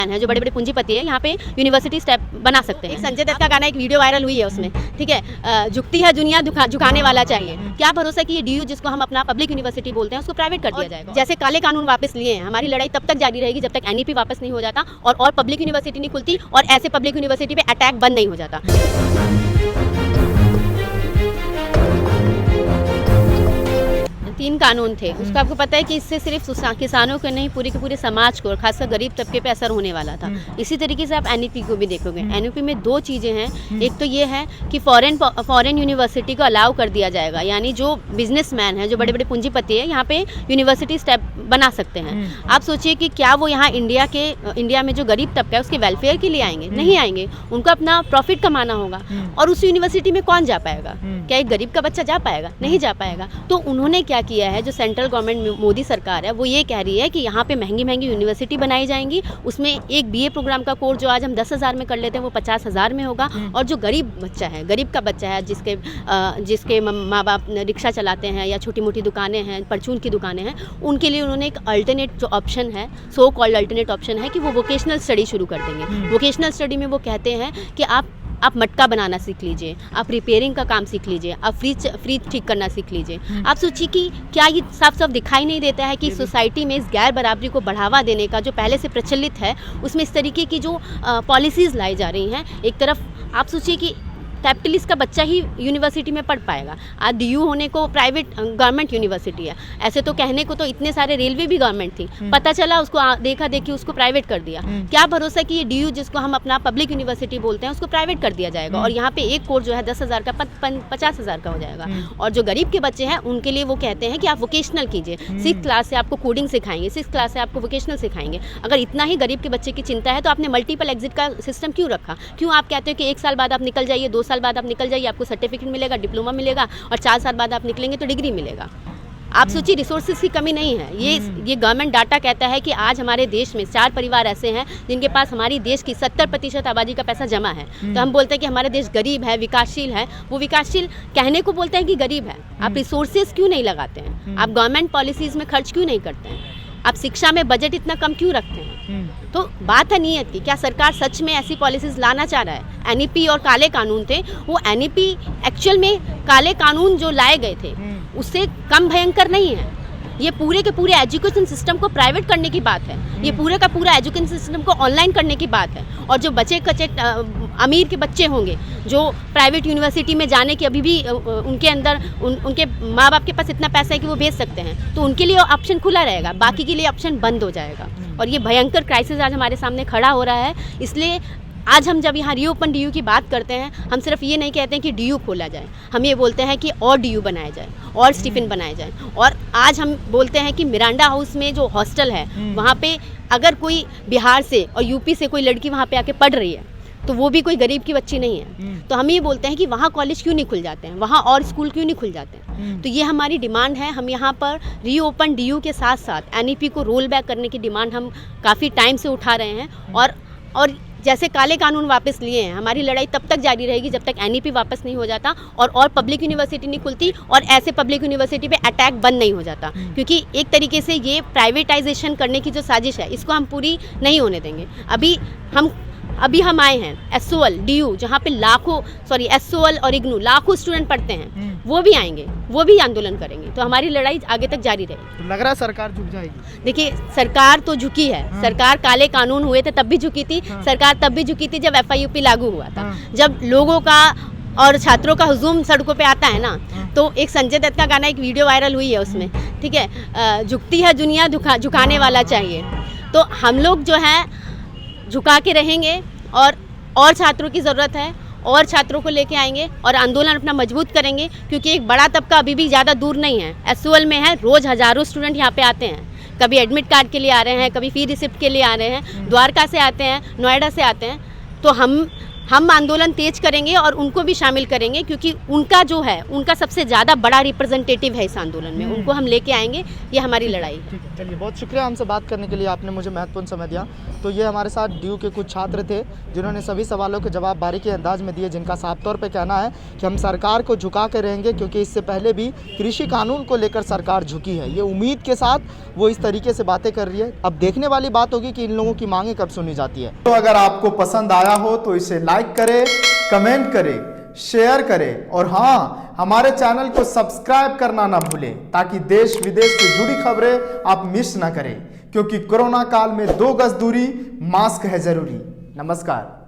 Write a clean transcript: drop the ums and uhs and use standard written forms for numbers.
है, जो बड़े बड़े पूंजीपति है, यहाँ पे यूनिवर्सिटी स्टेप बना सकते हैं। संजय दत्त का गाना एक वीडियो वायरल हुई है उसमें, ठीक है, झुकती है दुनिया झुकाने वाला चाहिए। क्या भरोसा कि ये डीयू जिसको हम अपना पब्लिक यूनिवर्सिटी बोलते हैं उसको प्राइवेट कर दिया जाएगा। जैसे काले कानून वापस लिए हैं, हमारी लड़ाई तब तक जारी रहेगी जब तक एनईपी वापस नहीं हो जाता और पब्लिक यूनिवर्सिटी नहीं खुलती और ऐसे पब्लिक यूनिवर्सिटी पे अटैक बंद नहीं हो जाता। 3 कानून थे, उसका आपको पता है कि इससे सिर्फ किसानों को नहीं पूरे के पूरे समाज को और खासकर गरीब तबके पे असर होने वाला था। इसी तरीके से आप एनईपी को भी देखोगे। एनईपी में 2 चीज़ें हैं, एक तो ये है कि फॉरेन यूनिवर्सिटी को अलाउ कर दिया जाएगा, यानी जो बिजनेसमैन है, जो बड़े बड़े पूंजीपति है, यहाँ पे यूनिवर्सिटी स्टेप बना सकते हैं। आप सोचिए कि क्या वो यहाँ इंडिया में जो गरीब तबका है उसके वेलफेयर के लिए आएंगे? नहीं आएंगे, उनको अपना प्रॉफिट कमाना होगा। और उस यूनिवर्सिटी में कौन जा पाएगा? क्या एक गरीब का बच्चा जा पाएगा? नहीं जा पाएगा। तो उन्होंने क्या किया है, जो सेंट्रल गवर्नमेंट मोदी सरकार है वो ये कह रही है कि यहाँ पे महंगी महंगी यूनिवर्सिटी बनाई जाएंगी, उसमें एक बीए प्रोग्राम का कोर्स जो आज हम 10,000 में कर लेते हैं वो 50,000 में होगा। और जो गरीब बच्चा है, गरीब का बच्चा है, जिसके माँ बाप रिक्शा चलाते हैं या छोटी मोटी दुकानें हैं, परचून की दुकानें हैं, उनके लिए उन्होंने एक अल्टरनेट जो ऑप्शन है, सो कॉल्ड अल्टरनेट ऑप्शन है कि वो वोकेशनल स्टडी शुरू कर देंगे। वोकेशनल स्टडी में वो कहते हैं कि आप मटका बनाना सीख लीजिए, आप रिपेयरिंग का काम सीख लीजिए, आप फ्रिज ठीक करना सीख लीजिए। आप सोचिए कि क्या ये साफ साफ दिखाई नहीं देता है कि सोसाइटी में इस गैर बराबरी को बढ़ावा देने का जो पहले से प्रचलित है उसमें इस तरीके की जो पॉलिसीज़ लाई जा रही हैं। एक तरफ आप सोचिए कि कैपिटलिस्ट का बच्चा ही यूनिवर्सिटी में पढ़ पाएगा। आज डीयू होने को प्राइवेट गवर्नमेंट यूनिवर्सिटी है, ऐसे तो कहने को तो इतने सारे रेलवे भी गवर्नमेंट थी, पता चला उसको देखा देखी उसको प्राइवेट कर दिया। क्या भरोसा कि ये डीयू जिसको हम अपना पब्लिक यूनिवर्सिटी बोलते हैं उसको प्राइवेट कर दिया जाएगा और यहाँ पे एक कोर्स जो है 10,000 का 50,000 का हो जाएगा। और जो गरीब के बच्चे हैं उनके लिए वो कहते हैं कि आप वोकेशनल कीजिए, 6th क्लास से आपको कोडिंग सिखाएंगे, 6th क्लास से आपको वोकेशनल सिखाएंगे। अगर इतना ही गरीब के बच्चे की चिंता है तो आपने मल्टीपल एग्जिट का सिस्टम क्यों रखा? क्यों आप कहते हो कि 1 साल बाद आप निकल जाइए, 2 साल बाद आप निकल जाइए, आपको सर्टिफिकेट मिलेगा, डिप्लोमा मिलेगा और 4 साल बाद आप निकलेंगे तो डिग्री मिलेगा? आप सोचिए, रिसोर्सेज की कमी नहीं है। ये गवर्नमेंट डाटा कहता है कि आज हमारे देश में 4 परिवार ऐसे हैं जिनके पास हमारी देश की 70% आबादी का पैसा जमा है। तो हम बोलते हैं कि हमारा देश गरीब है, विकासशील है। वो विकासशील कहने को बोलते हैं कि गरीब है। आप रिसोर्सेज क्यों नहीं लगाते हैं? आप गवर्नमेंट पॉलिसीज़ में खर्च क्यों नहीं करते हैं? आप शिक्षा में बजट इतना कम क्यों रखते हैं? तो बात है नीयत की। क्या सरकार सच में ऐसी पॉलिसीज लाना चाह रहा है? एनईपी और काले कानून थे, वो एनईपी एक्चुअल में काले कानून जो लाए गए थे उससे कम भयंकर नहीं है। ये पूरे के पूरे एजुकेशन सिस्टम को प्राइवेट करने की बात है, ये पूरे का पूरा एजुकेशन सिस्टम को ऑनलाइन करने की बात है। और जो बचे कचे अमीर के बच्चे होंगे जो प्राइवेट यूनिवर्सिटी में जाने की अभी भी उनके अंदर उनके माँ बाप के पास इतना पैसा है कि वो भेज सकते हैं, तो उनके लिए ऑप्शन खुला रहेगा, बाकी के लिए ऑप्शन बंद हो जाएगा। और ये भयंकर क्राइसिस आज हमारे सामने खड़ा हो रहा है। इसलिए आज हम जब यहाँ रीओपन डीयू की बात करते हैं, हम सिर्फ ये नहीं कहते हैं कि डीयू खोला जाए, हम ये बोलते हैं कि और डीयू बनाया जाए और स्टीफन बनाया जाए। और आज हम बोलते हैं कि मिरांडा हाउस में जो हॉस्टल है वहाँ पे अगर कोई बिहार से और यूपी से कोई लड़की वहाँ पे आके पढ़ रही है तो वो भी कोई गरीब की बच्ची नहीं है। तो हम ये बोलते हैं कि वहाँ कॉलेज क्यों नहीं खुल जाते हैं, वहाँ और स्कूल क्यों नहीं खुल जाते हैं? तो ये हमारी डिमांड है। हम यहाँ पर रीओपन डीयू के साथ साथ एनईपी को रोल बैक करने की डिमांड हम काफ़ी टाइम से उठा रहे हैं। और जैसे काले कानून वापस लिए हैं, हमारी लड़ाई तब तक जारी रहेगी जब तक एनईपी वापस नहीं हो जाता और पब्लिक यूनिवर्सिटी नहीं खुलती और ऐसे पब्लिक यूनिवर्सिटी पे अटैक बंद नहीं हो जाता। क्योंकि एक तरीके से ये प्राइवेटाइजेशन करने की जो साजिश है इसको हम पूरी नहीं होने देंगे। अभी हम आए हैं एसओएल डीयू, जहाँ पे एसओएल और इग्नू लाखों स्टूडेंट पढ़ते हैं, वो भी आएंगे, वो भी आंदोलन करेंगे। तो हमारी लड़ाई आगे तक जारी रहेगी। तो लग रहा है सरकार झुक जाएगी? देखिए, सरकार तो झुकी है। सरकार काले कानून हुए थे तब भी झुकी थी। सरकार तब भी झुकी थी जब एफआईयूपी लागू हुआ था। जब लोगों का और छात्रों का हुजूम सड़कों पे आता है ना, तो एक संजय दत्त का गाना एक वीडियो वायरल हुई है उसमें, ठीक है, झुकती है दुनिया झुकाने वाला चाहिए। तो हम लोग जो है झुका के रहेंगे और छात्रों की ज़रूरत है, और छात्रों को लेके आएंगे और आंदोलन अपना मजबूत करेंगे। क्योंकि एक बड़ा तबका अभी भी ज़्यादा दूर नहीं है, एसओएल में है। रोज़ हज़ारों स्टूडेंट यहाँ पे आते हैं, कभी एडमिट कार्ड के लिए आ रहे हैं, कभी फी रिसिप्ट के लिए आ रहे हैं, द्वारका से आते हैं, नोएडा से आते हैं। तो हम हम आंदोलन तेज करेंगे और उनको भी शामिल करेंगे, क्योंकि उनका जो है, उनका सबसे ज़्यादा बड़ा रिप्रेजेंटेटिव है इस आंदोलन में, उनको हम लेके आएंगे, ये हमारी लड़ाई है। ठीक है, चलिए बहुत शुक्रिया हमसे बात करने के लिए, आपने मुझे महत्वपूर्ण समय दिया। तो ये हमारे साथ ड्यू के कुछ छात्र थे जिन्होंने सभी सवालों के जवाब बारीकी अंदाज में दिए, जिनका साफ तौर पे कहना है कि हम सरकार को झुका के रहेंगे, क्योंकि इससे पहले भी कृषि कानून को लेकर सरकार झुकी है। ये उम्मीद के साथ वो इस तरीके से बातें कर रही है। अब देखने वाली बात होगी कि इन लोगों की मांगें कब सुनी जाती है। तो अगर आपको पसंद आया हो तो इसे लाइक करें, कमेंट करें, शेयर करें और हाँ, हमारे चैनल को सब्सक्राइब करना ना भूलें, ताकि देश विदेश से जुड़ी खबरें आप मिस ना करें, क्योंकि कोरोना काल में 2 गज दूरी, मास्क है जरूरी। नमस्कार।